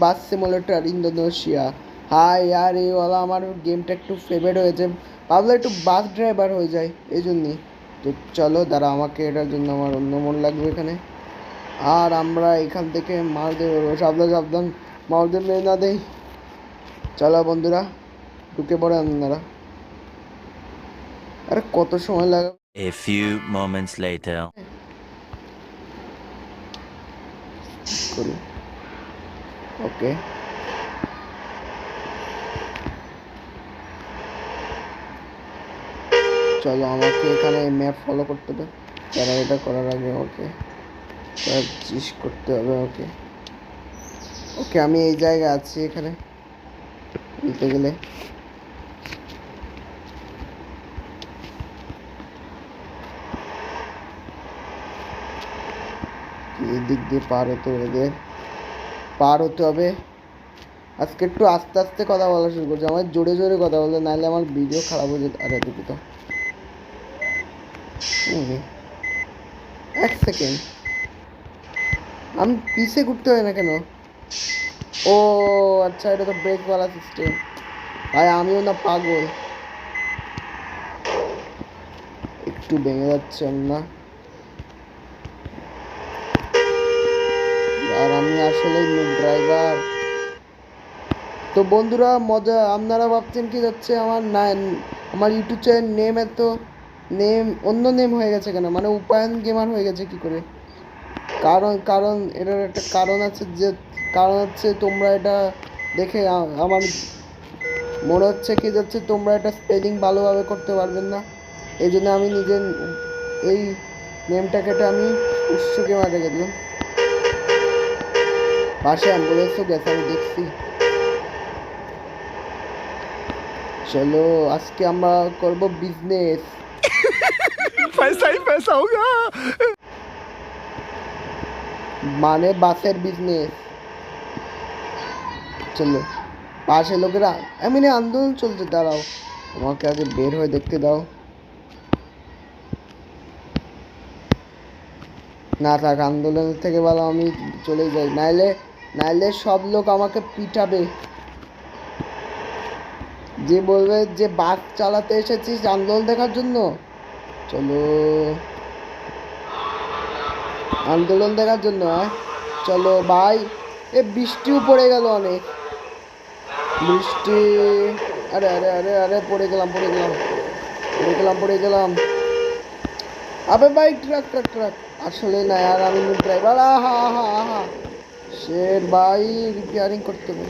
বাস simulator Indonesia. High यार এই OLA আমার গেমটা একটু ফেভারিট হয়েছে, ভাবলো একটু বাস ড্রাইভার হয়ে যায় এই জন্যই। তো চলো দাঁড়া, আমাকে এটার জন্য আমার অন্য মন লাগবে এখানে। আর আমরা এখান থেকে মারতে পারবো, সাবধান সাবধান, মারতে মেরে না দেই। চলো বন্ধুরা, ঢুকে পড়ে আপনারা। আরে কত সময় লাগে। A few moments later. করি ওকে। চলো আমাকে এখানে ম্যাপ ফলো করতে হবে, তারা এটা করার আগে ওকে জিজ্ঞেস করতে হবে। ওকে ওকে, আমি এই জায়গায় আছি এখানে বলতে গেলে। এই দিক দিয়ে পার হতে হবে, এদের পার হতে হবে। আজকে একটু আস্তে আস্তে কথা বলা শুরু করছে, আমার জোরে জোরে কথা বলতে, নাহলে আমার ভিডিও খারাপ হয়ে যেত। আরে দুঃখিত, এক সেকেন্ড, আমি পিছে ঘুরতে হয় না কেন? ও আচ্ছা, এটা তো ব্রেকওয়ালা সিস্টেম। ভাই আমিও না পাগল, একটু ভেঙে যাচ্ছে না। আর আমি আসলে ড্রাইভার। তো বন্ধুরা মজা, আপনারা ভাবছেন কি যাচ্ছে আমার না, আমার ইউটিউব চ্যানেল নেম এত অন্য নেম হয়ে গেছে কেন, মানে উপায়ন গেমার হয়ে গেছে কি করে? কারণ কারণ এটার একটা কারণ আছে, যে কারণ হচ্ছে তোমরা এটা দেখে আমার মনে হচ্ছে কি যাচ্ছে তোমরা এটা স্পেলিং ভালোভাবে করতে পারবেন না, এই জন্য আমি নিজের এই নেমটা কেটে আমি উৎস গেমার রেখে দিলাম। পাশে অ্যাম্বুলেন্সও গেছে আমি দেখছি। চলো আজকে আমরা করব বিজনেস, पैसा ही पैसा होगा। মানে বাসের বিজনেস। চলো, পাশে লোকেরা এমনি আন্দোলন চলছে, দাঁড়াও আমাকে আগে বের হয়ে দেখতে দাও। না থাক, আন্দোলন থেকে ভালো আমি চলে যাই, নাইলে নাইলে সব লোক আমাকে পিটাবে, যে বলবে যে বাস চালাতে এসেছিস আন্দোলন দেখার জন্য। চলো আন্দোলন দেখার জন্য, হ্যাঁ চলো ভাই। এ বৃষ্টিও পড়ে গেল অনেক, বৃষ্টি। আরে আরে আরে আরে পড়ে গেলাম পড়ে গেলাম পড়ে গেলাম পড়ে গেলাম। আবে ভাই ট্রাক ট্রাক ট্রাক, আসলে না আর আমি ড্রাইভার। আহা আহা আহা, শের ভাই রিপেয়ারিং করতে হবে।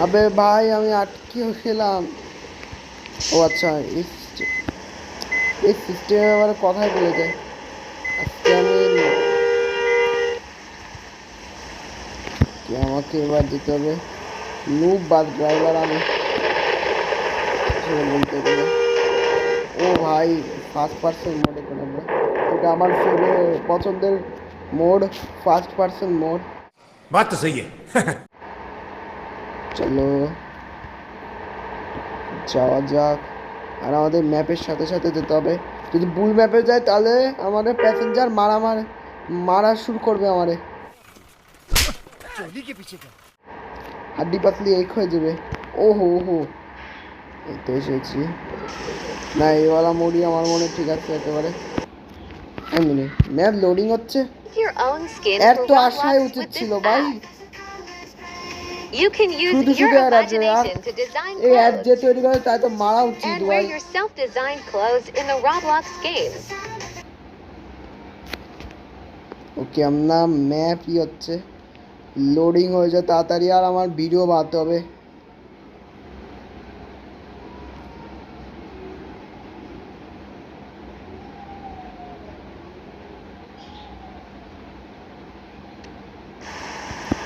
আবে ভাই আমি আটকে খেলাম। ও আচ্ছা, এই সিস্টেমে আবার কথাই বলে যায়। আজকে আমি আমাকে এবার দিতে হবে নুব বাস ড্রাইভার আমি বলতে গেলে। ও ভাই ফার্স্ট পার্সন মোডে করে আমরা, এটা আমার পছন্দের মোড, ফার্স্ট পার্সন মোড। बात तो सही है। চলো যাওয়া যাক। আর আমাদের ম্যাপের সাথে সাথে যেতে হবে, যদি ভুল ম্যাপে যায় তাহলে আমাদের প্যাসেঞ্জার মারা শুরু করবে আমারে, হাড্ডি পাতলি এক হয়ে যাবে। ও হো হো, এই তো এসেছি। না এইওয়ালা মোডই আমার মনে ঠিক আছে একেবারে। এমনি ম্যাপ লোডিং হচ্ছে, এর তো আসাই উচিত ছিল ভাই। You can use শুধু your শুধু আর imagination to design এই অ্যাড যে clothes তৈরি করে তাই তো মারা উচিত and ভাই। wear your self-designed clothes in the Roblox games. ওকে আমরা ম্যাপই হচ্ছে লোডিং হয়ে যায় তাড়াতাড়ি, আর আমার ভিডিও বানাতে হবে।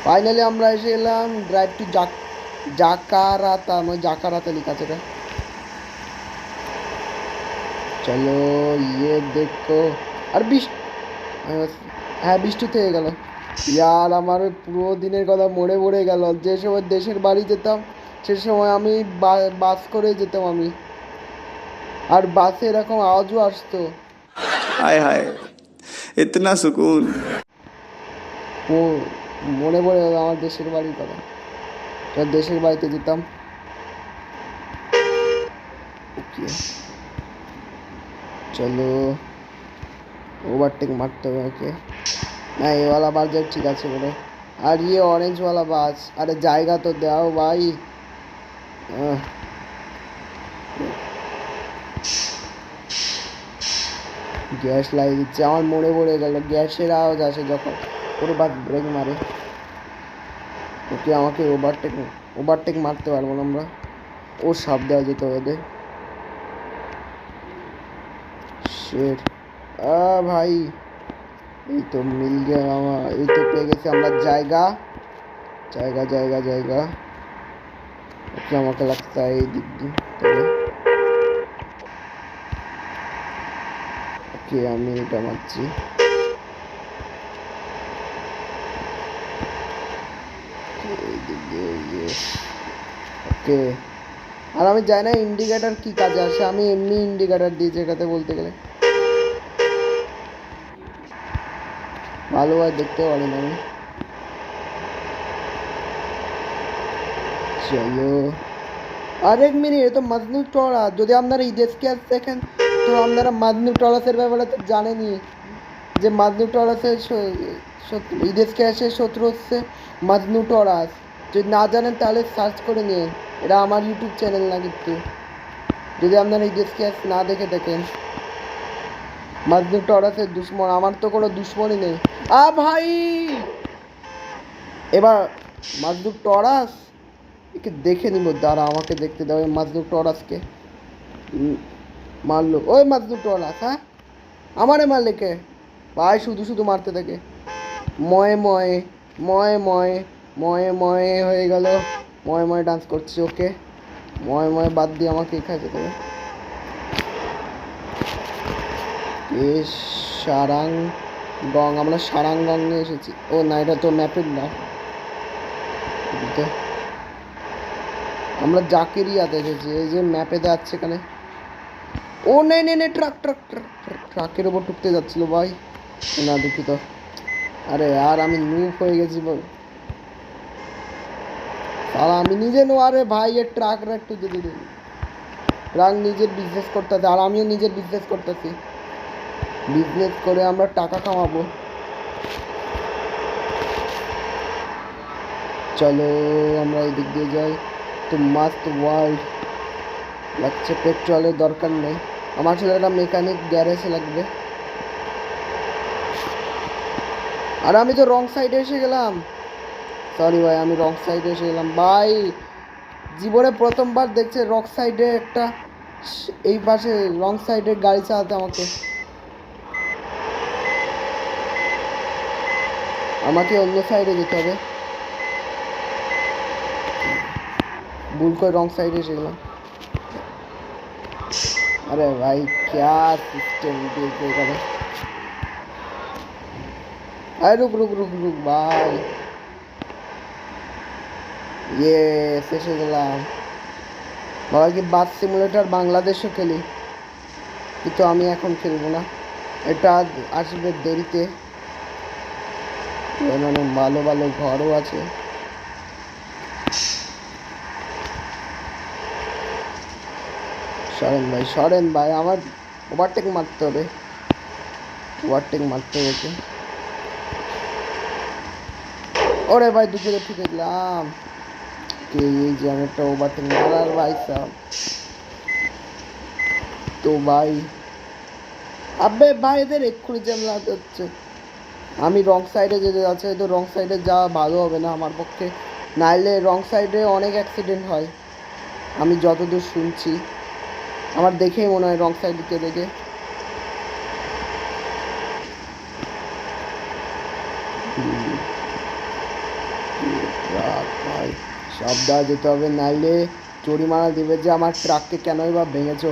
ফাইনালি আমরা এসে এলাম ড্রাইভ টু জাকারাতা, মানে জাকারাতা লেখা আছে এটা। চলো ইয়ে দেখো। আর হ্যাঁ বৃষ্টি থেকে গেল ইয়ার, আমার পুরো দিনের কথা মরে গেল। যে সময় দেশের বাড়ি যেতাম সে সময় আমি বাস করে যেতাম আমি, আর বাসে এরকম আওয়াজও আসতো। हाय हाय इतना सुकून। ও মনে পড়ে গেল আমার দেশের বাড়ির কথা। তো দেশের বাড়িতে যেতাম। ওকে চলো, ওভারটেক মারতে হবে ওকে। না এওয়ালা বাস যাই, ঠিক আছে বলো। আর ইয়ে অরেঞ্জওয়ালা বাস, আরে জায়গা তো দাও ভাই। গ্যাস লাগিয়ে দিচ্ছে, আমার মনে পড়ে গেল গ্যাসের আওয়াজ আসে যখন পুরো বাস ব্রেক মারে। ওকে আমাকে ওভারটেক মারতে পারবো না আমরা। ও সাপ দেওয়া যেত ওদের। শেট ভাই, এই তো মিল গিয়া আমার, এই তো পেয়ে গেছি আমরা জায়গা জায়গা জায়গা জায়গা। ওকে আমাকে লাগতে হয় এই দিক দিয়ে তবে। ওকে আমি এটা মারছি। এই দিক দিয়ে ওকে। আর আমি জানি না ইন্ডিকেটার কি কাজে আসে, আমি এমনি ইন্ডিকেটার দিয়েছি এটাতে বলতে গেলে। ভালোভাবে দেখতে পারি না আমি। চলো আর এক মিনিট, এ তো মাজনু টরাস। যদি আপনারা ঈদের স্কেচ দেখেন তো আপনারা মাজনু টরাসের ব্যাপারে তো জানেনই, যে মাজনু টরাসের ঈদের স্কেচের শত্রু হচ্ছে মাজনু টরাস। যদি না জানেন তাহলে সার্চ করে নিন, এটা আমার ইউটিউব চ্যানেল না কিন্তু। যদি আপনারা ঈদের স্কেচ না দেখে দেখেন, মাজনু টরাসের দুশ্মন। আমার তো কোনো দুশ্মনই নেই। ভাই এবার মাজনু টরাস একে দেখে নিব, দাঁড়া আমাকে দেখতে দাও। মাজনু টরাসকে মারলো, ওই মাজনু টরাস, হ্যাঁ আমারে মারলে কে ভাই? শুধু শুধু মারতে থাকে। ময়ে ময়ে ময়ে ময়ে ময়ে ময়ে হয়ে গেল, ময়ে ময়ে ডান্স করছি। ওকে ময়ে ময়ে বাদ দিয়ে আমাকে এখানে যেতে হবে। সারাং গং, আমরা সারাংগং নিয়ে এসেছি। ও না, এটা তো ম্যাপের না, আমরা জাকেরিয়াতে এসেছি। এই যে ম্যাপে যাচ্ছে এখানে। ও নেই নেই নেই, ট্রাক ট্রাক ট্রাক ট্রাকের ওপর টুকতে যাচ্ছিল ভাই। না দুঃখিত। আরে আর আমি নুপ হয়ে গেছি বল। আর আমি নিজে নো, আরে ভাই এর ট্রাকরা একটু যেতে দিন। ট্রাক নিজের বিজনেস করতেছে আর আমিও নিজের বিজনেস করতেছি। বিজনেস করে আমরা টাকা কামাবো। চলো আমরা এই দিক দিয়ে যাই। তো মাস্ট ওয়ার্ল্ড লাগছে, পেট্রোলের দরকার নেই আমার, ছেলে একটা মেকানিক গ্যারেজে লাগবে। আর আমি তো রং সাইডে এসে গেলাম। সরি ভাই, আমি রং সাইডে এসে গেলাম ভাই। জীবনে প্রথমবার দেখছে রং সাইডে একটা, এই পাশে রং সাইডে গাড়ি চালাতে আমাকে। আমাকে অন্য সাইডে যেতে হবে। ভুল করে রং সাইডে এসে গেলাম। अरे भाई क्या सिस्टम देखे करे। अरे रुक रुक रुक रुक भाई, ये শেষে গেলাম। বাবা কি বাস সিমুলেটর বাংলাদেশও খেলি, কিন্তু আমি এখন খেলবো না, এটা আসবে দেরিতে। মানে ভালো ভালো ঘরও আছে। সরেন ভাই আমার ওভারটেক মারতে হবে, ওভারটেক মারতে হবে। ওরে ভাই দুপুরে ঠিক দিলাম কে, এই যে আমি একটা ওভারটেক মারার ভাই সাহেব। তো ভাই আবে ভাই এদের এক্ষুনি জ্যাম লাগাতে হচ্ছে। আমি রং সাইডে যেতে যাচ্ছি, তো রং সাইডে যাওয়া ভালো হবে না আমার পক্ষে, নাইলে রং সাইডে অনেক অ্যাক্সিডেন্ট হয় আমি যতদূর শুনছি। আমার দেখেই মনে হয় রং সাইড দিকে দেখে। ভাই সাবধানে যেতে হবে, নাইলে জরিমানা দিবে যে আমার ট্রাককে কেনই বা ভেঙেছো।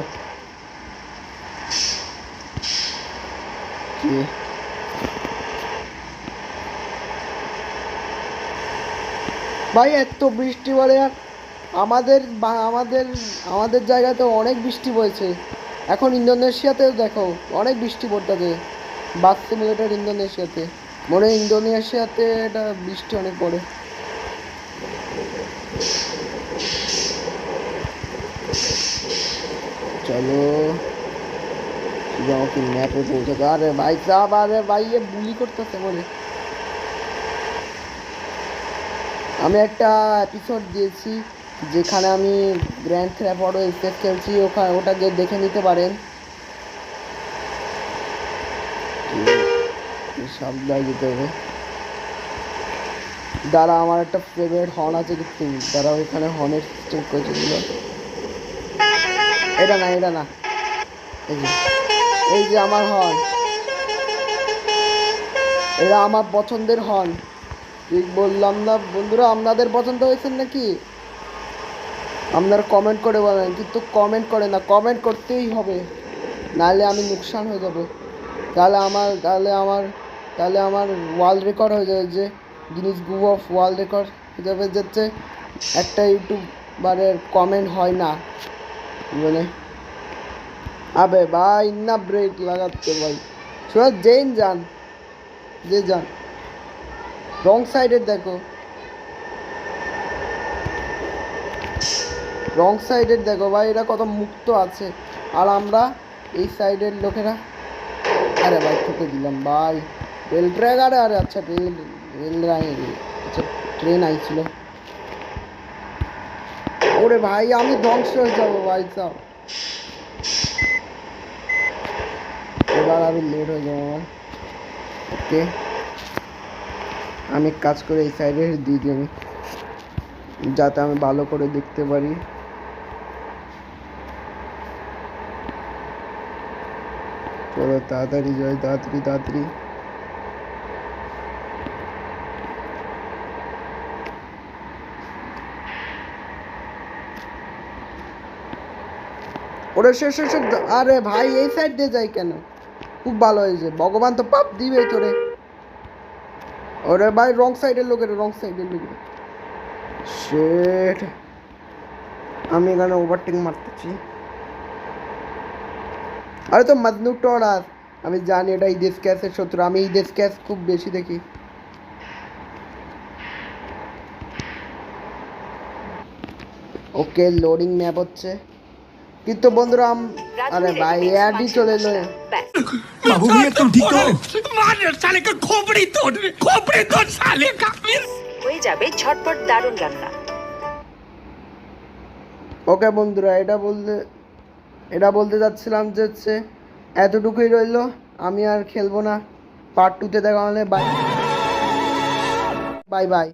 ভাই এত বৃষ্টি বলে, আর আমাদের আমাদের আমাদের জায়গাতে অনেক বৃষ্টি পড়েছে। এখন ইন্দোনেশিয়াতেও দেখো অনেক বৃষ্টি পড়তেছে, বাস সিমুলেটর ইন্দোনেশিয়াতে। মনে হয় ইন্দোনেশিয়াতে এটা বৃষ্টি অনেক পড়ে। চলো আমাকে ম্যাপে পৌঁছাতে। আরে ভাই সাহেব, আরে ভাই এ বুলি করতেছে বলে। আমি একটা এপিসোড দিয়েছি যেখানে আমি গ্র্যান্ড থ্রেফট অটো এক্সেস খেলছি, ওটা গিয়ে দেখে নিতে পারেন। সাবধানে যেতে হবে। দাঁড়া, আমার একটা ফেভারিট হর্ন আছে কিন্তু, দাঁড়া ওইখানে হর্নের সিস্টেম করেছে দিল। এটা না, এটা না, এই যে আমার হর্ন, এরা আমার পছন্দের হর্ন। ঠিক বললাম না বন্ধুরা? আপনাদের পছন্দ হয়েছে নাকি? আপনারা কমেন্ট করে বলেন, কিন্তু কমেন্ট করে না, কমেন্ট করতেই হবে, নাহলে আমি নুকসান হয়ে যাব। তাহলে আমার ওয়ার্ল্ড রেকর্ড হয়ে যাবে, যে Guinness book of world record হয়ে যাবে, যাচ্ছে একটা ইউটিউবারের কমেন্ট হয় না মানে। আবে ভাই না ব্রেক লাগাচ্ছে ভাই, শোনা জেন যান, যে যান রং সাইডের দেখো, রং সাইডের দেখো ভাই, এরা কত মুক্ত আছে, আর আমরা এই সাইডের লোকেরা। আরে ভাই ঠুকে দিলাম ভাই, রেল ট্র্যাক। আরে আরে আচ্ছা রেল লাইন, আচ্ছা ট্রেন আইছিল। ওরে ভাই আমি ধ্বংস হয়ে যাবো ভাই সব, এবার আমি লেট হয়ে যাবো আমার। ওকে আমি কাজ করে এই সাইডে দিয়ে দিই আমি, যাতে আমি ভালো করে দেখতে পারি। চলো তাড়াতাড়ি যাই, তাড়াতাড়ি তাড়াতাড়ি। ওরে শেষ। আরে ভাই এই সাইড দিয়ে যাই কেন? খুব ভালো হয়েছে, ভগবান তো পাপ দিবে তোরে। ওরে ভাই রং সাইডের লোকের, রং সাইডের লোকের শেট। আমি এখানে ওভারটেক মারতেছি। আরে তো মজনু টরাস, আমি জানি এটা এই দেশ ক্যাসের শত্রু, আমি এই দেশ ক্যাস খুব বেশি দেখি। ওকে লোডিং ম্যাপ হচ্ছে, কিন্তু বন্ধুরা আরে ভাই অ্যাডই চলে এলো। बाबू भैया तुम ठीक हो? मार साले का खोपड़ी तोड़ साले का। হয়ে যাবে ঝটপট দারুণ রান্না। ওকে বন্ধুরা, এটা বলতে যাচ্ছিলাম যে হচ্ছে এতটুকুই রইলো, আমি আর খেলবো না। পার্ট 2-তে দেখা হলে বাই বাই বাই।